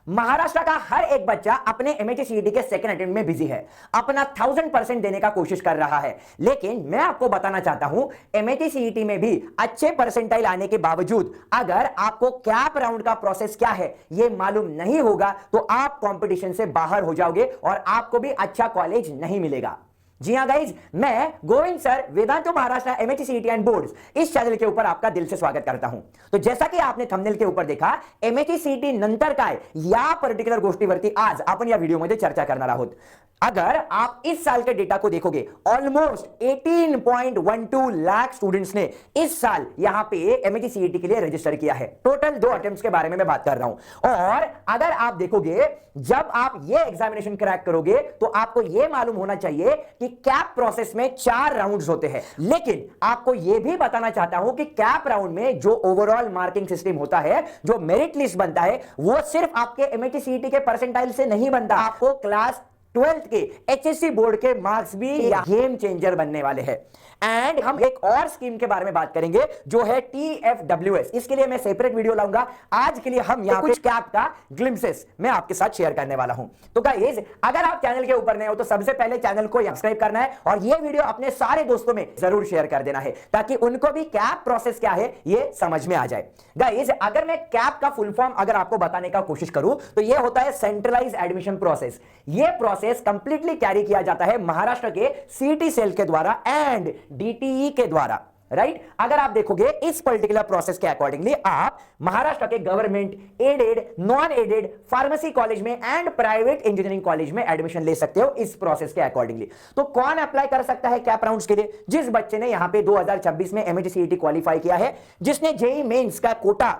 महाराष्ट्र का हर एक बच्चा अपने एमएचसीईटी के सेकंड अटेम्प्ट में बिजी है, अपना 1000% देने का कोशिश कर रहा है। लेकिन मैं आपको बताना चाहता हूं, एमएचसीईटी में भी अच्छे परसेंटाइल आने के बावजूद अगर आपको कैप राउंड का प्रोसेस क्या है यह मालूम नहीं होगा तो आप कंपटीशन से बाहर हो जाओगे और आपको भी अच्छा कॉलेज नहीं मिलेगा। जी हां गाइज, मैं Govind sir, Vedantu Maharashtra MHCET and boards, इस चैनल के ऊपर आपका दिल से स्वागत करता हूं। तो जैसा कि आपने थंबनेल के ऊपर देखा, एमएचसीईटी नंतर काय या पर्टिक्युलर गोष्टीवरती आज आपण या व्हिडिओमध्ये चर्चा करणार आहोत। अगर आप इस साल के डेटा को देखोगे, ऑलमोस्ट 18.12 लाख स्टूडेंट्स ने इस साल यहां पे एमएचसीईटी के लिए रजिस्टर किया है। टोटल 2 अटेम्प्ट्स के बारे में मैं बात कर रहा हूं। और अगर आप देखोगे, जब आप ये एग्जामिनेशन क्रैक करोगे तो आपको ये मालूम होना चाहिए कि कैप प्रोसेस में 4 राउंड्स होते हैं। लेकिन आपको ये भी बताना चाहता हूं कि कैप राउंड में जो ओवरऑल मार्किंग सिस्टम होता है, जो मेरिट लिस्ट बनता है, वो सिर्फ आपके एमएचसीईटी के परसेंटाइल से नहीं बनता। आपको क्लास 12th के एचएससी बोर्ड के मार्क्स भी गेम चेंजर बनने वाले हैं। एंड हम एक और स्कीम के बारे में बात करेंगे जो है TFWS। इसके लिए मैं सेपरेट वीडियो लाऊंगा। आज के लिए हम यहां कुछ कैप का ग्लिम्पसेस मैं आपके साथ शेयर करने वाला हूं। तो गाइस, अगर आप चैनल के ऊपर नए हो तो सबसे पहले चैनल को सब्सक्राइब करना है और ये वीडियो अपने सारे दोस्तों में जरूर शेयर कर देना है ताकि उनको भी कैप प्रोसेस क्या है ये समझ में आ जाए। गाइस, अगर मैं कैप का फुल फॉर्म अगर आपको बताने का कोशिश करूं तो ये होता है सेंट्रलाइज एडमिशन प्रोसेस। ये प्रोसेस कंप्लीटली कैरी किया जाता है महाराष्ट्र के सीटी सेल के द्वारा एंड डीटीई के द्वारा, राइट। अगर आप देखोगे इस पर्टिकुलर प्रोसेस के अकॉर्डिंगली आप महाराष्ट्र के government aided, non aided pharmacy college में एंड प्राइवेट इंजीनियरिंग कॉलेज में एडमिशन ले सकते हो इस प्रोसेस के अकॉर्डिंगली। तो कौन अप्लाई कर सकता है कैप राउंड्स के लिए? जिस बच्चे ने यहां पे 2026 में एमएचसीईटी क्वालिफाई किया है, जिसने जेईई मेंस का कोटा,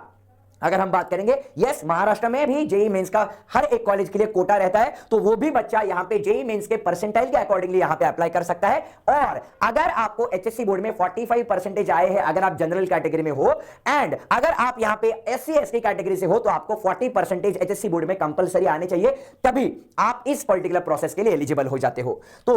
अगर हम बात करेंगे, यस, महाराष्ट्र में भी जेईई मेंस का हर एक कॉलेज के लिए कोटा रहता है, तो वो भी बच्चा यहां पे जेईई मेंस के परसेंटाइल के अकॉर्डिंगली यहां पे अप्लाई कर सकता है। और अगर आपको एचएससी बोर्ड में 45% आए हैं अगर आप जनरल कैटेगरी में हो, एंड अगर आप यहां पे एससी एसटी कैटेगरी से हो तो आपको 40% एचएससी बोर्ड में कंपलसरी आने चाहिए, तभी आप इस पर्टिकुलर प्रोसेस के लिए एलिजिबल हो जाते हो। तो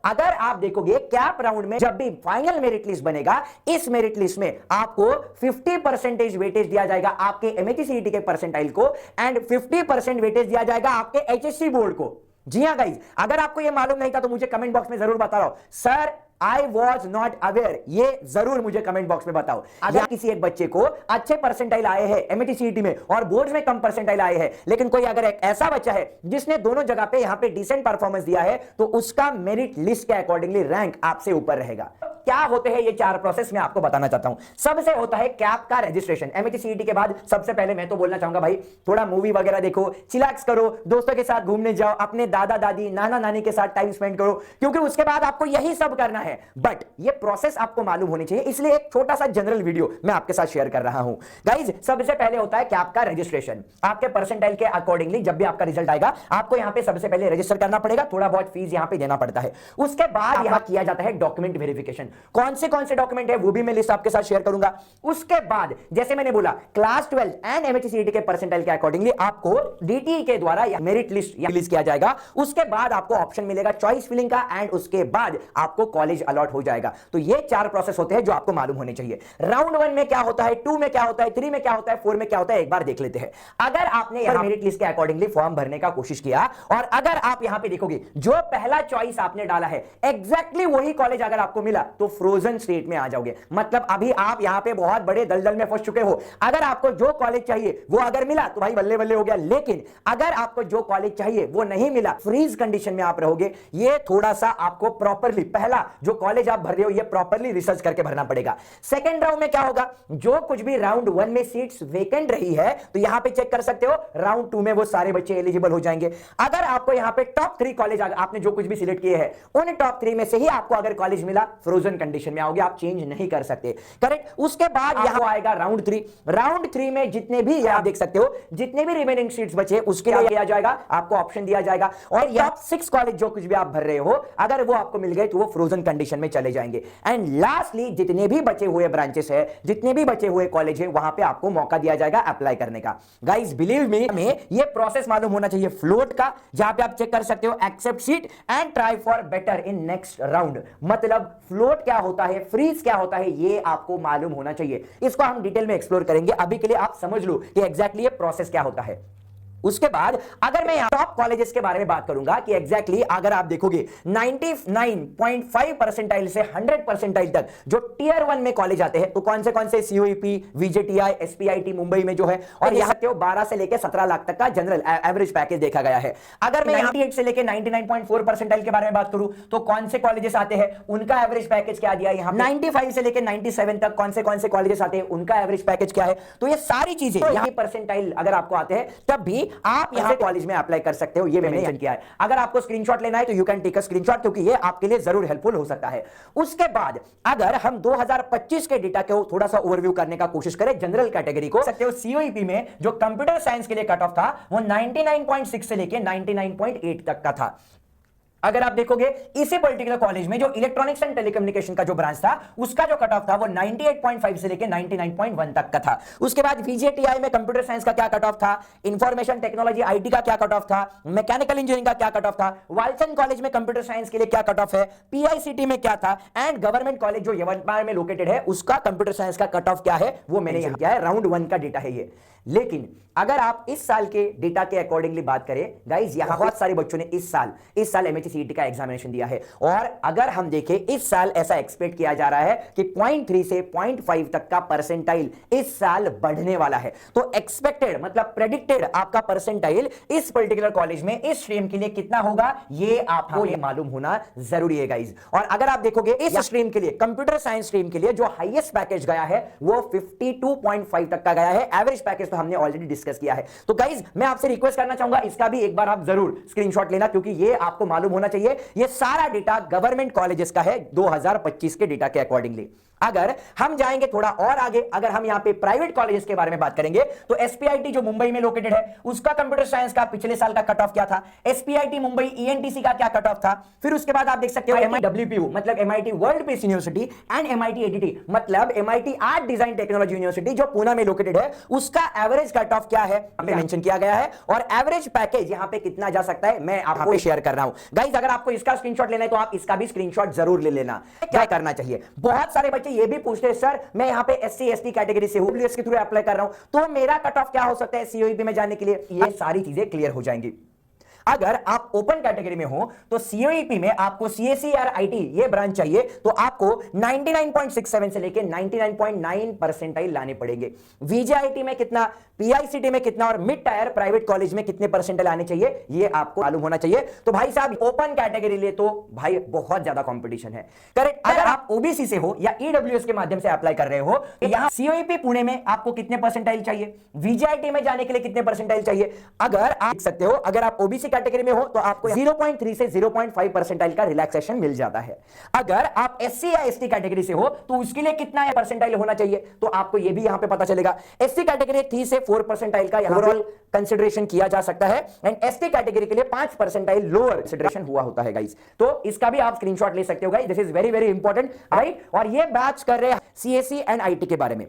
अगर आप देखोगे कैप राउंड में जब भी फाइनल मेरिट लिस्ट बनेगा, इस मेरिट लिस्ट में आपको 50% वेटेज दिया जाएगा आपके एमएचसीईटी के परसेंटाइल को एंड 50% वेटेज दिया जाएगा आपके एचएससी बोर्ड को। जी हां गाइज, अगर आपको यह मालूम नहीं था तो मुझे कमेंट बॉक्स में जरूर बता रहा हूं, sir I was not aware, ये जरूर मुझे कमेंट बॉक्स में बताओ। अगर किसी एक बच्चे को अच्छे परसेंटाइल आए हैं एमएचसीईटी में और बोर्ड्स में कम परसेंटाइल आए हैं, लेकिन कोई अगर एक ऐसा बच्चा है जिसने दोनों जगह पे यहां पे डिसेंट परफॉर्मेंस दिया है, तो उसका मेरिट लिस्ट के अकॉर्डिंगली रैंक आपसे ऊपर रहेगा। क्या होते हैं ये 4 प्रोसेस मैं आपको बताना चाहता हूं। सबसे होता है कैप का रजिस्ट्रेशन। एमएचसीईटी के बाद सबसे पहले मैं तो बोलना चाहूंगा भाई, थोड़ा मूवी वगैरह देखो, चिलैक्स करो, दोस्तों के साथ घूमने जाओ, अपने दादा दादी नाना नानी के साथ टाइम स्पेंड करो, क्योंकि उसके बाद आपको यही सब करना है। बट ये प्रोसेस आपको मालूम होनी चाहिए, इसलिए एक छोटा सा जनरल वीडियो मैं आपके साथ शेयर कर रहा हूं। गाइज, सबसे पहले होता है कैप का रजिस्ट्रेशन। आपके परसेंटाइल के अकॉर्डिंगली जब भी आपका रिजल्ट आएगा, आपको यहां पे सबसे पहले रजिस्टर करना पड़ेगा, थोड़ा बहुत फीस यहां पे देना पड़ता है। उसके बाद यहां किया जाता है डॉक्यूमेंट वेरिफिकेशन। कौन से डॉक्यूमेंट है वो भी मैं लिस्ट आपके साथ शेयर करूंगा। उसके बाद जैसे मैंने बोला, क्लास 12 एंड एमएचसीईटी के परसेंटाइल के अकॉर्डिंगली आपको डीटीई के द्वारा मेरिट लिस्ट रिलीज किया जाएगा। उसके बाद आपको ऑप्शन मिलेगा चॉइस फिलिंग का एंड उसके बाद आपको कॉलेज अलॉट हो जाएगा। तो ये 4 प्रोसेस होते हैं जो आपको मालूम होने चाहिए। राउंड 1 में क्या होता है, 2 में क्या होता है, 3 में क्या होता है, 4 में क्या होता है, एक बार देख लेते हैं। अगर आपने यहां मेरिट लिस्ट के अकॉर्डिंगली फॉर्म भरने का कोशिश किया और अगर आप यहां पे देखोगे जो पहला चॉइस आपने डाला है एग्जैक्टली वही कॉलेज अगर आपको मिला तो फ्रोजन स्टेट में आ जाओगे। मतलब अभी आप यहां पे बहुत बड़े दलदल में फंस चुके हो। अगर आपको जो कॉलेज चाहिए वो अगर मिला तो भाई बल्ले बल्ले हो गया, लेकिन अगर आपको जो कॉलेज चाहिए वो नहीं मिला, फ्रीज कंडीशन में आप रहोगे। ये थोड़ा सा आपको प्रॉपर्ली, पहला जो कॉलेज आप भर रहे हो ये प्रॉपर्ली रिसर्च करके भरना पड़ेगा। सेकंड राउंड में क्या होगा, जो कुछ भी राउंड 1 में सीट्स वेकेंट रही है तो यहां पे चेक कर सकते हो, राउंड 2 में वो सारे बच्चे एलिजिबल हो जाएंगे। अगर आपको यहां पे टॉप 3 कॉलेज आपने जो कुछ भी सिलेक्ट किए हैं उन टॉप 3 में से ही आपको अगर कॉलेज मिला, फ्रोजन कंडीशन में आओगे, आप चेंज नहीं कर सकते, करेक्ट। उसके बाद यहां आएगा राउंड 3। राउंड 3 में जितने भी आप देख सकते हो, जितने भी रिमेनिंग सीट्स बचे उसके लिए किया जाएगा, आपको ऑप्शन दिया जाएगा और टॉप 6 कॉलेज जो कुछ भी आप भर रहे हो अगर वो आपको मिल गए तो वो फ्रोजन कंडीशन में चले जाएंगे। एंड लास्टली जितने भी बचे हुए ब्रांचेस है, जितने भी बचे हुए कॉलेज है, वहां पे आपको मौका दिया जाएगा अप्लाई करने का। गाइस बिलीव मी, हमें ये प्रोसेस मालूम होना चाहिए फ्लोट का, जहां पे आप चेक कर सकते हो accept seat and try for better in next round. मतलब फ्लोट क्या होता है, फ्रीज क्या होता है, ये आपको मालूम होना चाहिए। इसको हम डिटेल में एक्सप्लोर करेंगे, अभी के लिए आप समझ लो कि एग्जैक्टली ये प्रोसेस क्या होता है। उसके बाद अगर मैं टॉप कॉलेजेस के बारे में बात करूंगा कि एग्जैक्टली अगर आप देखोगे 99.5 परसेंटाइल से 100 परसेंटाइल तक जो टियर 1 में कॉलेज आते हैं, तो कौन से सीओईपी, वीजेटीआई, एसपीआईटी मुंबई में जो है, और यहां के 12 से लेकर 17 लाख तक का जनरल एवरेज पैकेज देखा गया है। अगर मैं 98 से लेकर 99.4 परसेंटाइल के बारे में बात करूं तो कौन से कॉलेजेस आते हैं, उनका एवरेज पैकेज क्या दिया यहां। 95 से लेकर 97 तक कौन से कॉलेजेस आते हैं, उनका एवरेज पैकेज क्या है। तो ये सारी चीजें यहां परसेंटाइल अगर आपको आते हैं तब भी आप यहां कॉलेज में अप्लाई कर सकते हो, ये मैंने मेंशन किया है। अगर आपको स्क्रीनशॉट लेना है तो you can take a screenshot, क्योंकि ये आपके लिए जरूर हेल्पफुल हो सकता है। उसके बाद अगर हम 2025 के डेटा को थोड़ा सा ओवरव्यू करने का कोशिश करें जनरल कैटेगरी को, सकते हो सीओईपी में जो कंप्यूटर साइंस के लिए कट ऑफ था वो 99.6 से लेके 99.8 तक का था। अगर आप देखोगे इसी पर्टिकुलर कॉलेज में जो इलेक्ट्रॉनिक्स एंड टेलीकम्युनिकेशन का जो ब्रांच था उसका जो कट ऑफ था वो 98.5 से लेके 99.1 तक का था। उसके बाद वीजेटीआई में कंप्यूटर साइंस का क्या कट ऑफ था, इंफॉर्मेशन टेक्नोलॉजी आईटी का क्या कट ऑफ था, मैकेनिकल इंजीनियरिंग का क्या कट ऑफ था, वालचंद कॉलेज में कंप्यूटर साइंस के लिए क्या कट ऑफ है, पीआईसीटी में क्या था, एंड गवर्नमेंट कॉलेज जो यवतमाल में लोकेटेड है उसका कंप्यूटर साइंस का कट ऑफ क्या है वो मैंने यहां किया है। राउंड 1 का डेटा है ये। लेकिन अगर आप इस साल के डेटा के अकॉर्डिंगली बात करें गाइज, यहां बहुत सारे बच्चों ने इस साल एमएचसीईटी का एग्जामिनेशन दिया है, और अगर हम देखें इस साल ऐसा एक्सपेक्ट किया जा रहा है कि 0.3 से 0.5 तक का परसेंटाइल इस साल बढ़ने वाला है। तो एक्सपेक्टेड मतलब प्रेडिक्टेड आपका परसेंटाइल इस पर्टिकुलर कॉलेज में इस स्ट्रीम के लिए कितना होगा ये आपको ये मालूम होना जरूरी है गाइज। और अगर आप देखोगे इस स्ट्रीम के लिए, कंप्यूटर साइंस स्ट्रीम के लिए जो हाईएस्ट पैकेज गया है वो 52.5 तक का गया है। एवरेज पैकेज तो हमने ऑलरेडी डिस्कस किया है। तो गाइज मैं आपसे रिक्वेस्ट करना चाहूंगा इसका भी एक बार आप जरूर स्क्रीनशॉट लेना, क्योंकि ये आपको मालूम होना चाहिए। ये सारा डेटा गवर्नमेंट कॉलेजेस का है 2025 के डेटा के अकॉर्डिंगली। अगर हम जाएंगे थोड़ा और आगे, अगर हम यहां पे प्राइवेट कॉलेजेस के बारे में बात करेंगे तो एसपीआईटी जो मुंबई में लोकेटेड है उसका कंप्यूटर साइंस का पिछले साल का कट ऑफ क्या था, एसपीआईटी मुंबई ईएनटीसी का क्या कट ऑफ था। फिर उसके बाद आप देख सकते हो एमआईडब्ल्यूपीयू मतलब MIT world peace university and MIT ADT मतलब MIT art design technology university जो पुणे में लोकेटेड है उसका एवरेज कट ऑफ क्या है मेंशन किया गया है, और एवरेज पैकेज यहां पे कितना जा सकता है मैं आपको शेयर कर रहा हूं। गाइस अगर आपको इसका स्क्रीनशॉट लेना है तो आप इसका भी स्क्रीनशॉट जरूर ले लेना। क्या करना चाहिए, बहुत सारे बच्चे ये भी पूछते हैं सर मैं यहां पे एससी एसटी कैटेगरी से हूं, डब्ल्यूएस के थ्रू अप्लाई कर रहा हूं तो मेरा कट ऑफ क्या हो सकता है सीओईपी में जाने के लिए, ये सारी चीजें क्लियर हो जाएंगी। अगर आप ओपन कैटेगरी में हो तो सीओईपी में आपको सीएसई और आईटी ये ब्रांच चाहिए तो आपको 99.67 से लेके 99.9 परसेंटाइल लाने पड़ेंगे। वीजेआईटी में कितना, पीआईसीटी में कितना और मिड टायर प्राइवेट कॉलेज में कितने परसेंटाइल आने चाहिए ये आपको मालूम होना चाहिए। तो भाई साहब ओपन कैटेगरी लिए तो भाई बहुत ज्यादा कंपटीशन है, करेक्ट। अगर आप ओबीसी से हो या ईडब्ल्यूएस के माध्यम से अप्लाई कर रहे हो तो यहां सीओईपी पुणे में आपको कितने परसेंटाइल चाहिए, वीजेआईटी में जाने के लिए कितने परसेंटाइल चाहिए। अगर आप देख सकते हो अगर आप ओबीसी कैटेगरी में हो तो आपको 0.3 से 0.5 परसेंटाइल का रिलैक्सेशन मिल जाता है। अगर आप एससी या एसटी कैटेगरी से हो तो उसके लिए कितना परसेंटाइल होना चाहिए तो आपको यह भी यहां पे पता चलेगा। एससी कैटेगरी 3 से 4 परसेंटाइल का ओवरऑल कंसीडरेशन किया जा सकता है एंड एसटी कैटेगरी के लिए 5 परसेंटाइल लोअर कंसीडरेशन हुआ होता है गाइस। तो इसका भी आप स्क्रीनशॉट ले सकते हो guys, this is very very important right. और ये बात कर रहे हैं सीएसई एंड आईटी के बारे में।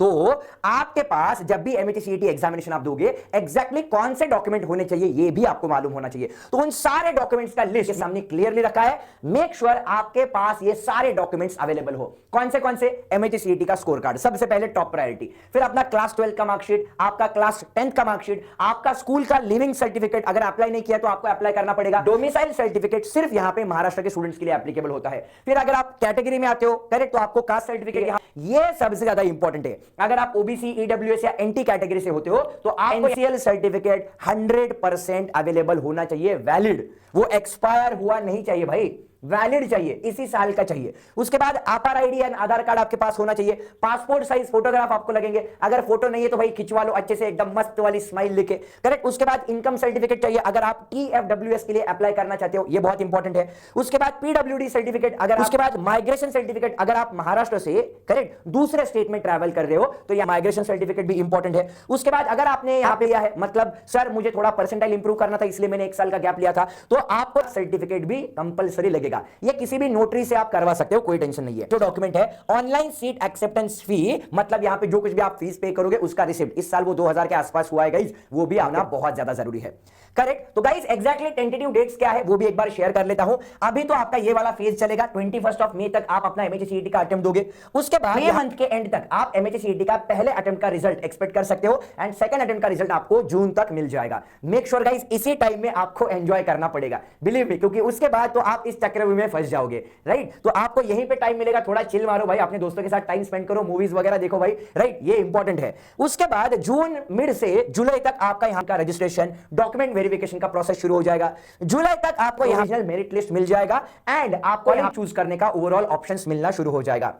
तो आपके पास जब भी एमएचसीईटी एग्जामिनेशन आप दोगे एग्जैक्टली कौन से डॉक्यूमेंट होने चाहिए ये भी आपको मालूम होना चाहिए। तो उन सारे डॉक्यूमेंट्स का लिस्ट सामने क्लियरली रखा है। मेक श्योर आपके पास ये सारे डॉक्यूमेंट्स अवेलेबल हो। कौन से एमएचसीईटी का स्कोर कार्ड सबसे पहले टॉप प्रायोरिटी, फिर अपना क्लास 12 का मार्कशीट, आपका क्लास 10th का मार्कशीट, आपका स्कूल का लिविंग सर्टिफिकेट, अगर अप्लाई नहीं किया तो आपको अप्लाई करना पड़ेगा। डोमिसाइल सर्टिफिकेट सिर्फ यहां पे महाराष्ट्र के स्टूडेंट्स के लिए एप्लीकेबल होता है। फिर अगर आप कैटेगरी में आते हो करेक्ट तो आपको कास्ट सर्टिफिकेट, ये सबसे ज्यादा इंपॉर्टेंट है। अगर आप ओबीसी ईडब्ल्यूएस या एनटी कैटेगरी से होते हो तो आपको एनसीएल सर्टिफिकेट 100% अवेलेबल होना चाहिए, वैलिड, वो एक्सपायर हुआ नहीं चाहिए भाई, वैलिड चाहिए, इसी साल का चाहिए। उसके बाद आधार आईडी एंड आधार कार्ड आपके पास होना चाहिए। पासपोर्ट साइज फोटोग्राफ आपको लगेंगे, अगर फोटो नहीं है तो भाई खिंचवा लो अच्छे से एकदम मस्त वाली स्माइल लेके, करेक्ट। उसके बाद इनकम सर्टिफिकेट चाहिए अगर आप टीएफडब्ल्यूएस के लिए अप्लाई करना चाहते हो, ये बहुत इंपॉर्टेंट है। उसके बाद पीडब्ल्यूडी सर्टिफिकेट, अगर उसके बाद माइग्रेशन सर्टिफिकेट, अगर आप महाराष्ट्र से करेक्ट दूसरे स्टेट में ट्रैवल कर रहे हो तो यह माइग्रेशन सर्टिफिकेट भी इंपॉर्टेंट है। उसके बाद अगर आपने यहां पे लिया है मतलब सर मुझे थोड़ा परसेंटाइल इंप्रूव करना था इसलिए मैंने 1 साल का गैप लिया था, तो आपको सर्टिफिकेट भी कंपलसरी लगेगा। मिलेगा। ये किसी भी नोटरी से आप करवा सकते हो, कोई टेंशन नहीं है। जो डॉक्यूमेंट है ऑनलाइन सीट एक्सेप्टेंस फी, मतलब यहां पे जो कुछ भी आप फीस पे करोगे उसका रिसिप्ट, इस साल वो 2000 के आसपास हुआ है गाइस, वो भी आना बहुत ज्यादा जरूरी है। करेक्ट। तो गाइस एग्जैक्टली टेंटेटिव डेट्स क्या है वो भी एक बार शेयर कर लेता हूं। अभी तो आपका ये वाला फेज चलेगा, 21 ऑफ मई तक आप अपना एमएचसीईटी का अटेम्प्ट दोगे। उसके बाद मई मंथ के एंड तक आप एमएचसीईटी का पहले अटेम्प्ट का रिजल्ट एक्सपेक्ट कर सकते हो एंड सेकंड अटेम्प्ट का रिजल्ट आपको जून तक मिल जाएगा। मेक श्योर गाइस इसी टाइम में आपको एंजॉय करना पड़ेगा, बिलीव मी, क्योंकि उसके बाद तो आप इस चक्रव्यूह में फंस जाओगे। राइट, तो आपको यहीं पे टाइम मिलेगा, थोड़ा चिल मारो भाई, अपने दोस्तों के साथ टाइम स्पेंड करो, मूवीज वगैरह देखो भाई। राइट, ये इंपॉर्टेंट है। उसके बाद जून मिड से जुलाई तक आपका यहां का रजिस्ट्रेशन, डॉक्यूमेंट वेरिफिकेशन का प्रोसेस शुरू हो जाएगा। जुलाई तक आपको यहां ओरिजिनल मेरिट लिस्ट मिल जाएगा एंड आपको यहां चूज करने का ओवरऑल ऑप्शंस मिलना शुरू हो जाएगा।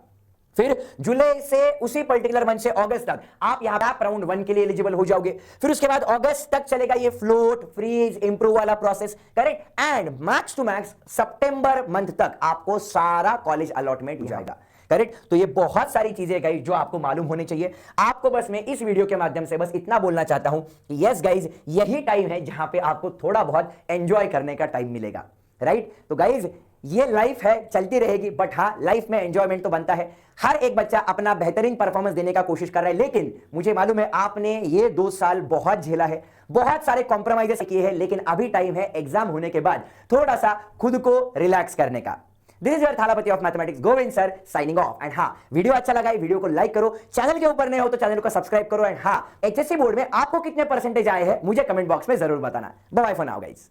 फिर जुलाई से उसी पर्टिकुलर मंथ से अगस्त तक आप यहां पे राउंड 1 के लिए एलिजिबल हो जाओगे। फिर उसके बाद अगस्त तक चलेगा ये फ्लोट, फ्रीज, इंप्रूव वाला process. Correct, and max to max सितंबर मंथ तक आपको सारा कॉलेज अलॉटमेंट हो जाएगा। करेक्ट, तो ये बहुत सारी चीजें गाइस जो आपको मालूम होनी चाहिए। आपको बस मैं इस वीडियो के माध्यम से बस इतना बोलना चाहता हूं कि यस गाइस, यही टाइम है जहां पे आपको थोड़ा बहुत एंजॉय करने का टाइम मिलेगा। राइट, तो गाइस ये लाइफ है, चलती रहेगी, बट हाँ लाइफ में एंजॉयमेंट तो बनता है। हर एक बच्चा अपना बेहतरीन परफॉर्मेंस देने का कोशिश कर रहा है, लेकिन मुझे मालूम है आपने ये 2 साल बहुत झेला है, बहुत सारे कॉम्प्रोमाइजेस किए हैं, लेकिन अभी टाइम है एग्जाम होने के बाद थोड़ा सा खुद को रिलैक्स करने का। This is your Thalapathy of mathematics Govind sir signing off. And हाँ, वीडियो अच्छा लगा है वीडियो को लाइक करो, चैनल के ऊपर नए हो तो चैनल को सब्सक्राइब करो। एंड हाँ, एचएससी बोर्ड में आपको कितने परसेंटेज आए हैं मुझे कमेंट बॉक्स में जरूर बताना। Bye for now guys.